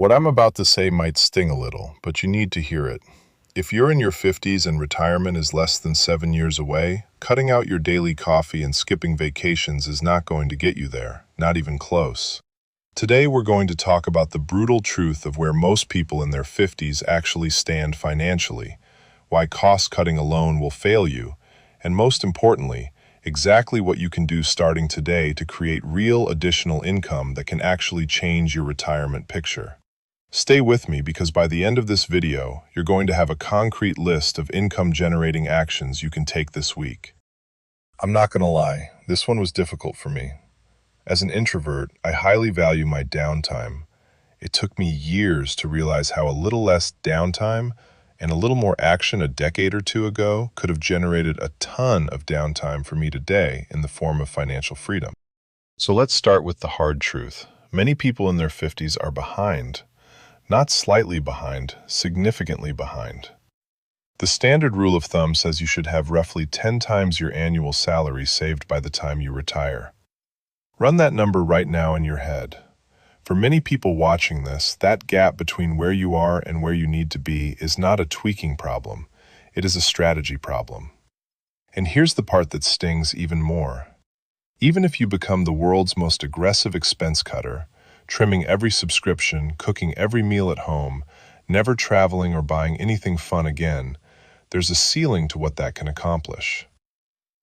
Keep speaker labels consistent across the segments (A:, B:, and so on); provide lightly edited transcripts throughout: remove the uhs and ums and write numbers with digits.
A: What I'm about to say might sting a little, but you need to hear it. If you're in your 50s and retirement is less than 7 years away, cutting out your daily coffee and skipping vacations is not going to get you there, not even close. Today we're going to talk about the brutal truth of where most people in their 50s actually stand financially, why cost-cutting alone will fail you, and most importantly, exactly what you can do starting today to create real additional income that can actually change your retirement picture. Stay with me because by the end of this video, you're going to have a concrete list of income-generating actions you can take this week. I'm not going to lie, this one was difficult for me. As an introvert, I highly value my downtime. It took me years to realize how a little less downtime and a little more action a decade or two ago could have generated a ton of downtime for me today in the form of financial freedom. So let's start with the hard truth. Many people in their 50s are behind. Not slightly behind, significantly behind. The standard rule of thumb says you should have roughly 10 times your annual salary saved by the time you retire. Run that number right now in your head. For many people watching this, that gap between where you are and where you need to be is not a tweaking problem. It is a strategy problem. And here's the part that stings even more. Even if you become the world's most aggressive expense cutter, trimming every subscription, cooking every meal at home, never traveling or buying anything fun again, there's a ceiling to what that can accomplish.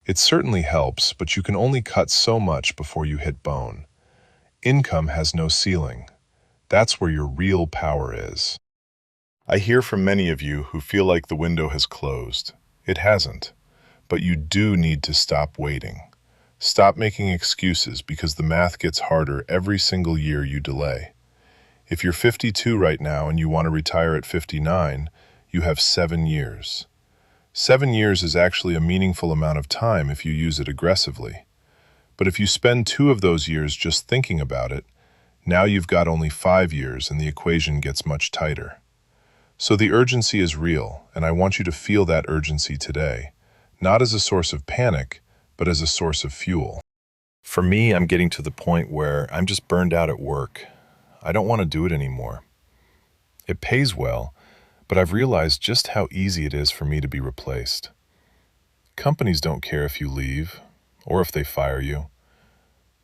A: It certainly helps, but you can only cut so much before you hit bone. Income has no ceiling. That's where your real power is. I hear from many of you who feel like the window has closed. It hasn't, but you do need to stop waiting. Stop making excuses because the math gets harder every single year you delay. If you're 52 right now and you want to retire at 59, you have 7 years. 7 years is actually a meaningful amount of time if you use it aggressively. But if you spend 2 of those years just thinking about it, now you've got only 5 years and the equation gets much tighter. So the urgency is real, and I want you to feel that urgency today, not as a source of panic, but as a source of fuel. For me, I'm getting to the point where I'm just burned out at work. I don't want to do it anymore. It pays well, but I've realized just how easy it is for me to be replaced. Companies don't care if you leave, or if they fire you.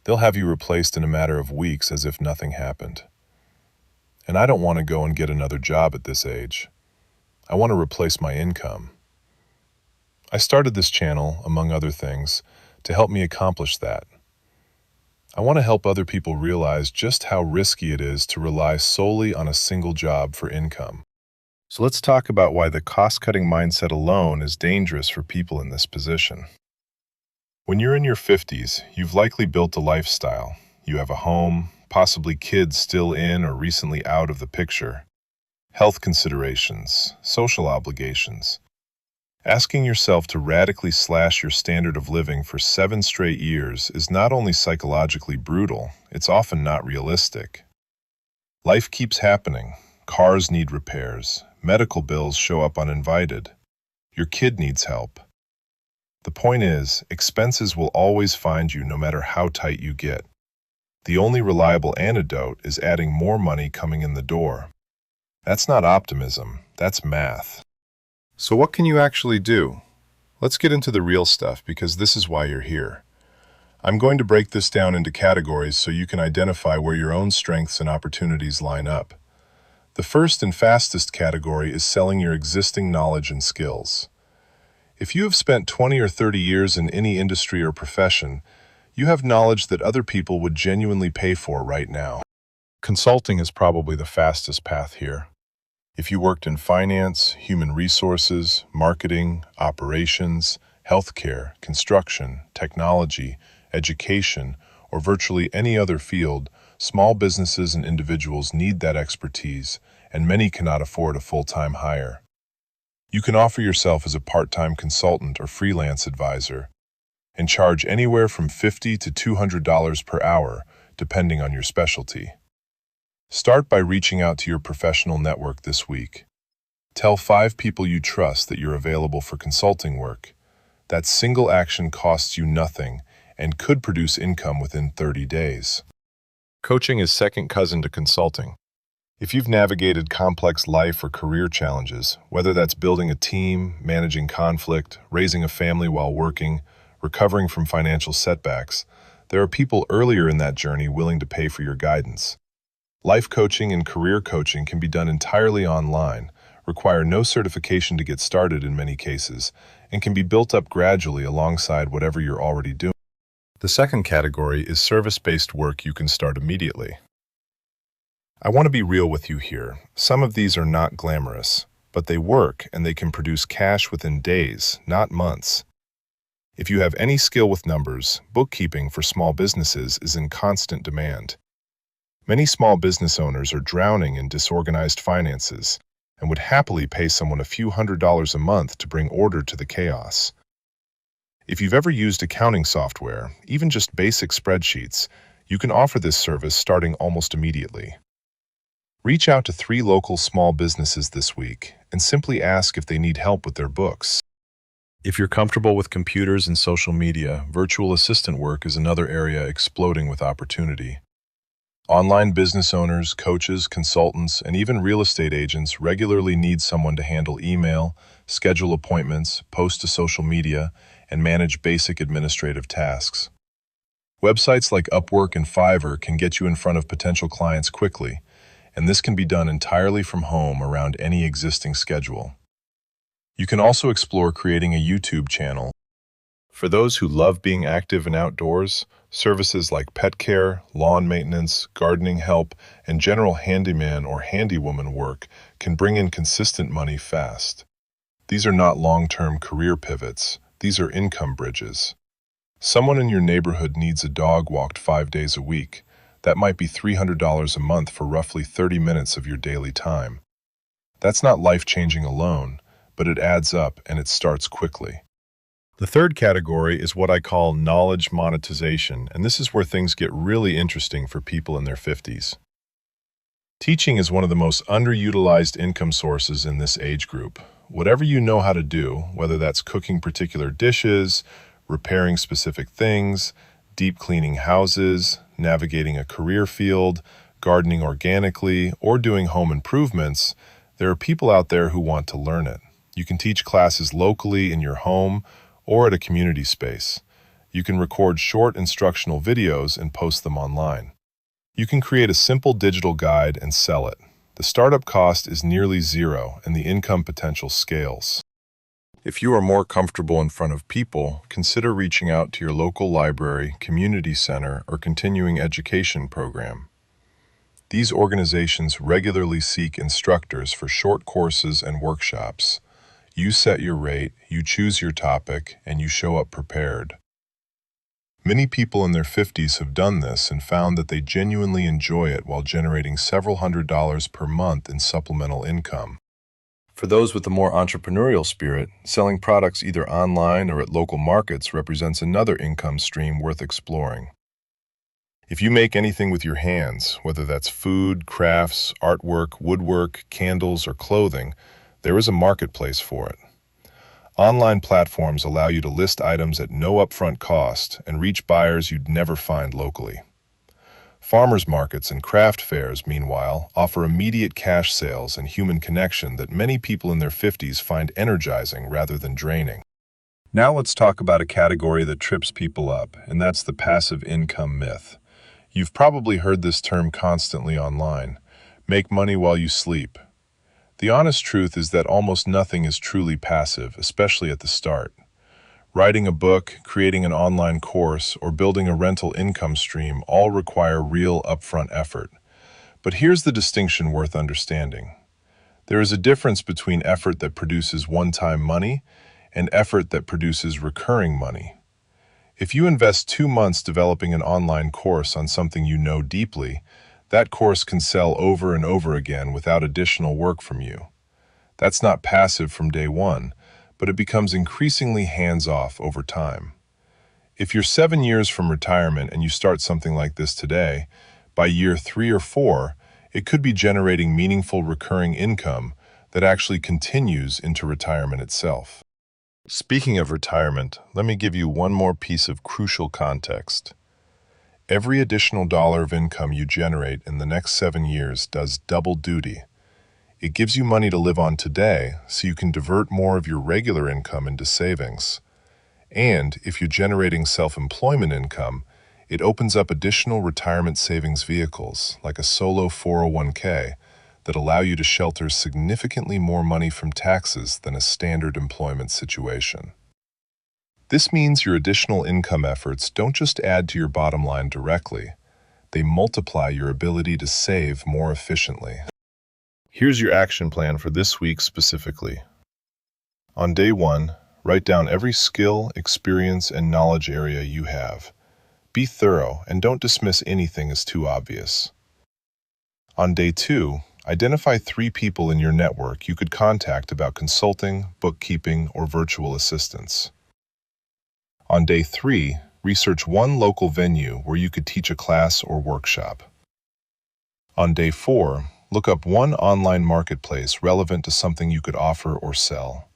A: They'll have you replaced in a matter of weeks as if nothing happened. And I don't want to go and get another job at this age. I want to replace my income. I started this channel, among other things, to help me accomplish that. I want to help other people realize just how risky it is to rely solely on a single job for income. So let's talk about why the cost-cutting mindset alone is dangerous for people in this position. When you're in your 50s, you've likely built a lifestyle. You have a home, possibly kids still in or recently out of the picture, health considerations, social obligations. Asking yourself to radically slash your standard of living for 7 straight years is not only psychologically brutal, it's often not realistic. Life keeps happening. Cars need repairs. Medical bills show up uninvited. Your kid needs help. The point is, expenses will always find you no matter how tight you get. The only reliable antidote is adding more money coming in the door. That's not optimism, that's math. So what can you actually do? Let's get into the real stuff because this is why you're here. I'm going to break this down into categories so you can identify where your own strengths and opportunities line up. The first and fastest category is selling your existing knowledge and skills. If you have spent 20 or 30 years in any industry or profession, you have knowledge that other people would genuinely pay for right now. Consulting is probably the fastest path here. If you worked in finance, human resources, marketing, operations, healthcare, construction, technology, education, or virtually any other field, small businesses and individuals need that expertise, and many cannot afford a full-time hire. You can offer yourself as a part-time consultant or freelance advisor and charge anywhere from $50 to $200 per hour, depending on your specialty. Start by reaching out to your professional network this week. Tell 5 people you trust that you're available for consulting work. That single action costs you nothing and could produce income within 30 days. Coaching is second cousin to consulting. If you've navigated complex life or career challenges, whether that's building a team, managing conflict, raising a family while working, recovering from financial setbacks, there are people earlier in that journey willing to pay for your guidance. Life coaching and career coaching can be done entirely online, require no certification to get started in many cases, and can be built up gradually alongside whatever you're already doing. The second category is service-based work you can start immediately. I want to be real with you here. Some of these are not glamorous, but they work and they can produce cash within days, not months. If you have any skill with numbers, bookkeeping for small businesses is in constant demand. Many small business owners are drowning in disorganized finances and would happily pay someone a few $100s a month to bring order to the chaos. If you've ever used accounting software, even just basic spreadsheets, you can offer this service starting almost immediately. Reach out to 3 local small businesses this week and simply ask if they need help with their books. If you're comfortable with computers and social media, virtual assistant work is another area exploding with opportunity. Online business owners, coaches, consultants, and even real estate agents regularly need someone to handle email, schedule appointments, post to social media, and manage basic administrative tasks. Websites like Upwork and Fiverr can get you in front of potential clients quickly, and this can be done entirely from home around any existing schedule. You can also explore creating a YouTube channel. For those who love being active and outdoors, services like pet care, lawn maintenance, gardening help, and general handyman or handywoman work can bring in consistent money fast. These are not long-term career pivots, these are income bridges. Someone in your neighborhood needs a dog walked 5 days a week. That might be $300 a month for roughly 30 minutes of your daily time. That's not life-changing alone, but it adds up and it starts quickly. The third category is what I call knowledge monetization, and this is where things get really interesting for people in their 50s. Teaching is one of the most underutilized income sources in this age group. Whatever you know how to do, whether that's cooking particular dishes, repairing specific things, deep cleaning houses, navigating a career field, gardening organically, or doing home improvements, there are people out there who want to learn it. You can teach classes locally in your home or at a community space. You can record short instructional videos and post them online. You can create a simple digital guide and sell it. The startup cost is nearly zero and the income potential scales. If you are more comfortable in front of people, consider reaching out to your local library, community center, or continuing education program. These organizations regularly seek instructors for short courses and workshops. You set your rate, you choose your topic, and you show up prepared. Many people in their 50s have done this and found that they genuinely enjoy it while generating several $100s per month in supplemental income. For those with a more entrepreneurial spirit, selling products either online or at local markets represents another income stream worth exploring. If you make anything with your hands, whether that's food, crafts, artwork, woodwork, candles, or clothing, there is a marketplace for it. Online platforms allow you to list items at no upfront cost and reach buyers you'd never find locally. Farmers markets and craft fairs, meanwhile, offer immediate cash sales and human connection that many people in their 50s find energizing rather than draining. Now let's talk about a category that trips people up, and that's the passive income myth. You've probably heard this term constantly online. Make money while you sleep. The honest truth is that almost nothing is truly passive, especially at the start. Writing a book, creating an online course, or building a rental income stream all require real upfront effort. But here's the distinction worth understanding. There is a difference between effort that produces one-time money and effort that produces recurring money. If you invest 2 months developing an online course on something you know deeply, that course can sell over and over again without additional work from you. That's not passive from day one, but it becomes increasingly hands-off over time. If you're 7 years from retirement and you start something like this today, by year 3 or 4, it could be generating meaningful recurring income that actually continues into retirement itself. Speaking of retirement, let me give you one more piece of crucial context. Every additional dollar of income you generate in the next 7 years does double duty. It gives you money to live on today, so you can divert more of your regular income into savings. And if you're generating self-employment income, it opens up additional retirement savings vehicles, like a solo 401k, that allow you to shelter significantly more money from taxes than a standard employment situation. This means your additional income efforts don't just add to your bottom line directly, they multiply your ability to save more efficiently. Here's your action plan for this week specifically. On day 1, write down every skill, experience, and knowledge area you have. Be thorough and don't dismiss anything as too obvious. On day 2, identify 3 people in your network you could contact about consulting, bookkeeping, or virtual assistance. On day 3, research one local venue where you could teach a class or workshop. On day 4, look up one online marketplace relevant to something you could offer or sell.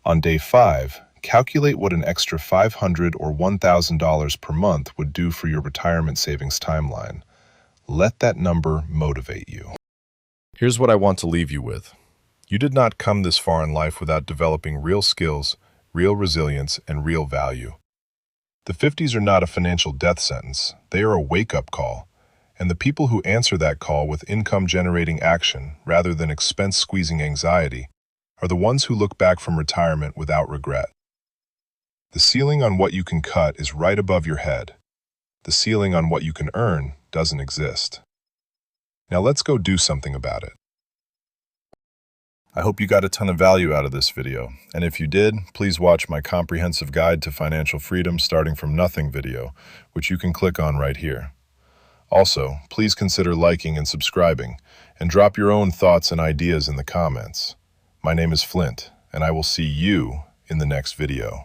A: On day 5, calculate what an extra $500 or $1,000 per month would do for your retirement savings timeline. Let that number motivate you. Here's what I want to leave you with. You did not come this far in life without developing real skills, real resilience, and real value. The 50s are not a financial death sentence. They are a wake-up call. And the people who answer that call with income-generating action rather than expense-squeezing anxiety are the ones who look back from retirement without regret. The ceiling on what you can cut is right above your head. The ceiling on what you can earn doesn't exist. Now let's go do something about it. I hope you got a ton of value out of this video, and if you did, please watch my comprehensive guide to financial freedom starting from nothing video, which you can click on right here. Also, please consider liking and subscribing, and drop your own thoughts and ideas in the comments. My name is Flint, and I will see you in the next video.